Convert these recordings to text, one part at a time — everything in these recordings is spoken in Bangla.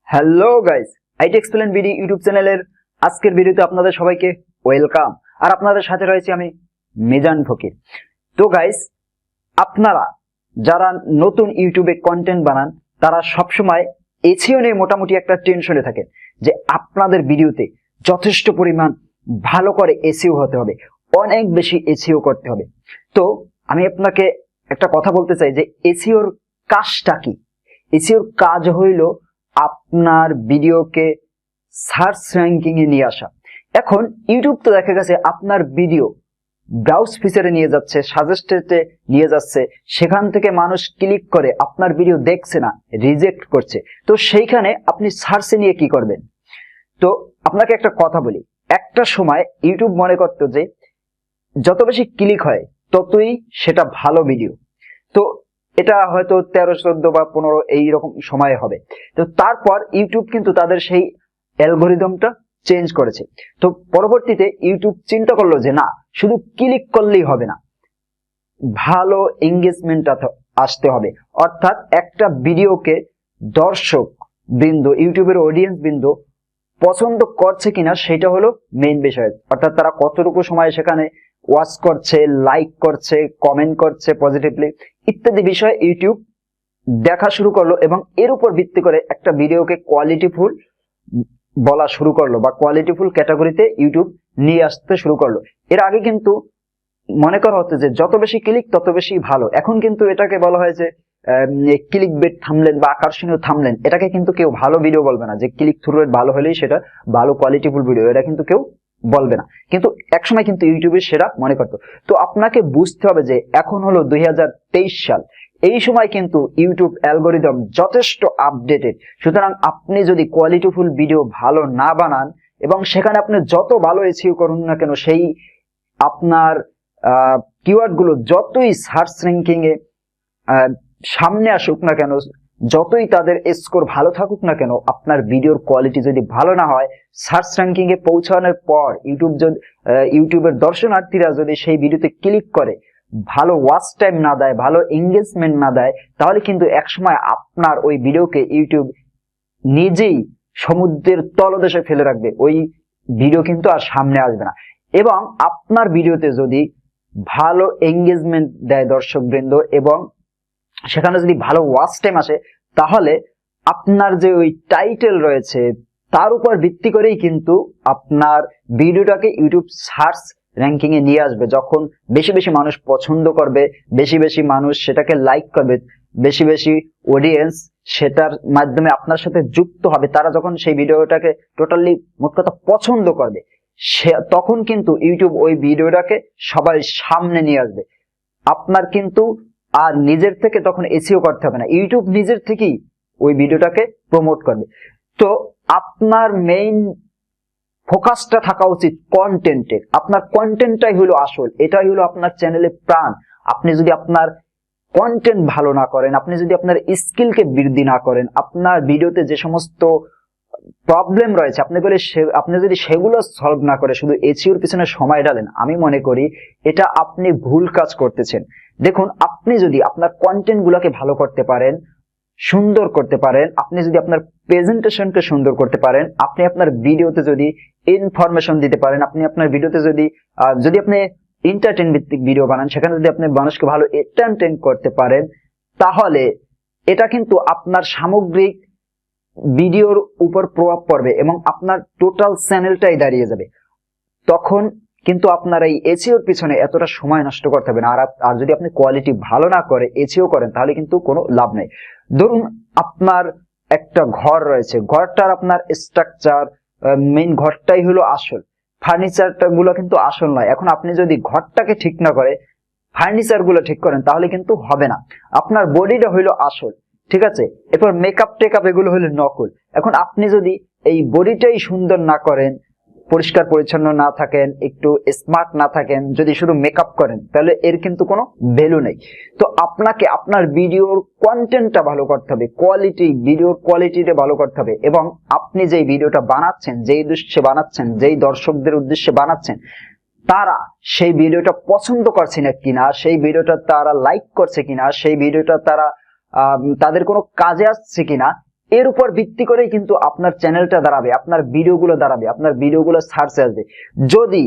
Hello guys, IT explain BD YouTube চ্যানেলের আজকের ভিডিওতে আপনাদের সবাইকে ওয়েলকাম। আর আপনাদের সাথে রয়েছে আমি মিজান ফকির। তো গাইস, আপনারা যারা নতুন ইউটিউবে কন্টেন্ট বানান তারা সবসময় এসইও নিয়ে মোটামুটি একটা টেনশনে থাকেন যে আপনাদের ভিডিওতে যথেষ্ট পরিমাণ ভালো করে এসইও হতে হবে, অনেক বেশি এসইও করতে হবে। তো আমি আপনাকে একটা কথা বলতে চাই যে এসইওর কাজটা কি। এসইওর কাজ হইল আপনার ভিডিওকে সার্চ র্যাঙ্কিং এ নিয়ে আসা। এখন ইউটিউব তো দেখা গেছে আপনার ভিডিও ব্রাউজ ফিচারে নিয়ে যাচ্ছে, সাজেস্টেডে নিয়ে যাচ্ছে, সেখান থেকে মানুষ ক্লিক করে আপনার ভিডিও দেখছে না, রিজেক্ট করছে। তো সেইখানে আপনি সার্চে নিয়ে কি করবেন? তো আপনাকে একটা কথা বলি, একটা সময় ইউটিউব মনে করতো যে যত বেশি ক্লিক হয় ততই সেটা ভালো ভিডিও। তো এটা হয়তো 13, 14 বা 15 এইরকম সময় হবে। তো তারপর ইউটিউব কিন্তু তাদের সেই অ্যালগরিদমটা চেঞ্জ করেছে। তো পরবর্তীতে ইউটিউব চিন্তা করলো যে না, শুধু ক্লিক করলেই হবে না, ভালো এঙ্গেজমেন্ট আসতে হবে। অর্থাৎ একটা ভিডিওকে দর্শক বৃন্দ, ইউটিউবের অডিয়েন্স বৃন্দ পছন্দ করছে কিনা সেটা হলো মেইন বিষয়। অর্থাৎ তারা কতটুকু সময় সেখানে ওয়াচ করছে, লাইক করছে, কমেন্ট করছে পজিটিভলি ইত্যাদি বিষয় ইউটিউব দেখা শুরু করলো, এবং এর উপর ভিত্তি করে একটা ভিডিওকে কোয়ালিটিফুল বলা শুরু করলো বা কোয়ালিটিফুল ক্যাটাগরিতে ইউটিউব নিয়ে আসতে শুরু করলো। এর আগে কিন্তু মনে করা হতো যে যত বেশি ক্লিক তত বেশি ভালো। এখন কিন্তু এটাকে বলা হয় যে ক্লিক বেট থাম্বনেল বা আকর্ষণীয় থাম্বনেল। এটাকে কিন্তু কেউ ভালো ভিডিও বলবে না, যে ক্লিক থ্রু রেট ভালো হলেই সেটা ভালো কোয়ালিটিফুল ভিডিও, এটা কিন্তু কেউ বলবে না। কিন্তু একসময় কিন্তু ইউটিউবে সেটা মনে করতো। তো আপনাকে বুঝতে হবে যে এখন হলো 2023 সাল, এই সময় কিন্তু ইউটিউব অ্যালগরিদম যথেষ্ট আপডেটেড। সুতরাং আপনি যদি কোয়ালিটিফুল ভিডিও ভালো না বানান এবং সেখানে আপনি যত ভালো এসইও করুন না কেন, সেই আপনার কিওয়ার্ড গুলো যতই সার্চ র্যাঙ্কিং এ সামনে আসুক না কেন, যতই তাদের স্কোর ভালো থাকুক না কেন, আপনার ভিডিওর কোয়ালিটি যদি ভালো না হয়, সার্চ র্যাঙ্কিং এ পৌঁছানোর পর ইউটিউবের দর্শনার্থীরা যদি সেই ভিডিওতে ক্লিক করে, ভালো ওয়াচ টাইম না দেয়, ভালো এঙ্গেজমেন্ট না দেয়, তাহলে কিন্তু একসময় আপনার ওই ভিডিওকে ইউটিউব নিজেই সমুদ্রের তলদেশে ফেলে রাখবে। ওই ভিডিও কিন্তু আর সামনে আসবে না। এবং আপনার ভিডিওতে যদি ভালো এঙ্গেজমেন্ট দেয় দর্শকবৃন্দ এবং সেখানে যদি ভালো ওয়াচ টাইম আসে, তাহলে আপনার যে ওই টাইটেল রয়েছে তার উপর ভিত্তি করেই কিন্তু আপনার ভিডিওটাকে ইউটিউব সার্চ র্যাঙ্কিং এ নিয়ে আসবে। যখন বেশি বেশি মানুষ পছন্দ করবে, বেশি বেশি মানুষ সেটাকে লাইক করবে, বেশি বেশি অডিয়েন্স সেটার মাধ্যমে আপনার সাথে যুক্ত হবে, তারা যখন সেই ভিডিওটাকে টোটালি মোট কথা পছন্দ করবে, তখন কিন্তু ইউটিউব ওই ভিডিওটাকে সবাই সামনে নিয়ে আসবে। আপনার কিন্তু আর নিজের থেকে তখন এসইও করতে হবে না, ইউটিউব নিজের থেকেই ওই ভিডিওটাকে প্রমোট করবে। তো আপনার মেইন ফোকাসটা থাকা উচিত কন্টেন্টে। আপনার কন্টেন্টটাই হলো আসল, এটাই হলো আপনার চ্যানেলের প্রাণ। আপনি যদি আপনার কন্টেন্ট ভালো না করেন, আপনি যদি আপনার স্কিলকে বৃদ্ধি না করেন, আপনার ভিডিওতে যে সমস্ত প্রবলেম রয়েছে আপনি যদি সেগুলো সলভ না করে শুধু এসইওর পিছনে সময় ডালেন, আমি মনে করি এটা আপনি ভুল কাজ করতেছেন। দেখুন, আপনি যদি আপনার কন্টেন্ট গুলোকে ভালো করতে পারেন, সুন্দর করতে পারেন, আপনি যদি আপনার প্রেজেন্টেশনকে সুন্দর করতে পারেন, আপনি আপনার ভিডিওতে যদি ইনফরমেশন দিতে পারেন, আপনি আপনার ভিডিওতে যদি আপনি এন্টারটেইন ভিত্তিক ভিডিও বানান, সেখানে যদি আপনি মানুষকে ভালো এন্টারটেইন করতে পারেন, তাহলে এটা কিন্তু আপনার সামগ্রিক ভিডিওর উপর প্রভাব পড়বে এবং আপনার টোটাল চ্যানেলটাই দাঁড়িয়ে যাবে। তখন কিন্তু আপনার এই এসইওর পিছনে এতটা সময় নষ্ট করতে হবে না। আর যদি আপনি কোয়ালিটি ভালো না করে এসইও করেন, তাহলে কিন্তু কোনো লাভ নেই। ধরুন আপনার একটা ঘর রয়েছে, ঘরটার আপনার স্ট্রাকচার, মেইন ঘরটাই হলো আসল, ফার্নিচারটা গুলো কিন্তু আসল নয়। এখন আপনি যদি ঘরটাকে ঠিক না করে ফার্নিচার গুলো ঠিক করেন, তাহলে কিন্তু হবে না। আপনার বডিটা হইলো আসল, ঠিক আছে, এরপর মেকআপ টেকআপ এগুলো হলো নকল। এখন আপনি যদি এই বডিটাই সুন্দর না করেন, পরিষ্কার পরিচ্ছন্ন না থাকেন, একটু স্মার্ট না থাকেন, যদি শুধু মেকআপ করেন, তাহলে এর কিন্তু কোনো ভ্যালু নেই। তো আপনাকে আপনার ভিডিওর কন্টেন্টটা ভালো করতে হবে, ভিডিওর কোয়ালিটিটা ভালো করতে হবে, এবং আপনি যেই ভিডিওটা বানাচ্ছেন, যেই উদ্দেশ্যে বানাচ্ছেন, যেই দর্শকদের উদ্দেশ্যে বানাচ্ছেন, তারা সেই ভিডিওটা পছন্দ করছে না কিনা, সেই ভিডিওটা তারা লাইক করছে কিনা, সেই ভিডিওটা তারা তাদের কোনো কাজে আসছে কিনা, এর উপর ভিত্তি করেই কিন্তু আপনার চ্যানেলটা দাঁড়াবে, আপনার ভিডিওগুলো দাঁড়াবে, আপনার ভিডিওগুলো সার্চে আসবে। যদি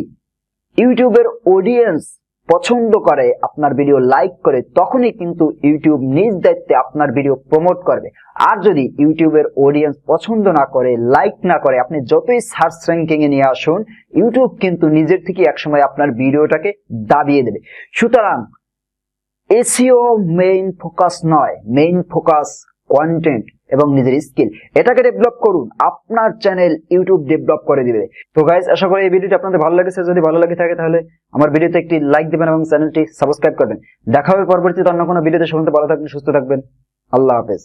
ইউটিউবের অডিয়েন্স পছন্দ করে, আপনার ভিডিও লাইক করে, তখনই কিন্তু ইউটিউব নিজ দায়িত্বে আপনার ভিডিও প্রমোট করবে। আর যদি ইউটিউবের অডিয়েন্স পছন্দ না করে, লাইক না করে, আপনি যতই সার্চ র্যাঙ্কিং এ নিয়ে আসুন, ইউটিউব কিন্তু নিজের থেকে একসময় আপনার ভিডিওটাকে দাবিয়ে দেবে। সুতরাং এসইও মেইন ফোকাস নয়, মেইন ফোকাস কন্টেন্ট এবং নিজের স্কিল। এটাকে ডেভেলপ করুন, আপনার চ্যানেল ইউটিউব ডেভেলপ করে দিবে। তো গাইস, আশা করি এই ভিডিওটি আপনাদের ভালো লেগেছে। যদি ভালো লাগে থাকে তাহলে আমার ভিডিওতে একটি লাইক দিবেন এবং চ্যানেলটি সাবস্ক্রাইব করবেন। দেখা হবে পরবর্তীতে অন্য কোনো ভিডিওতে। সবাই ভালো থাকবেন, সুস্থ থাকবেন। আল্লাহ হাফেজ।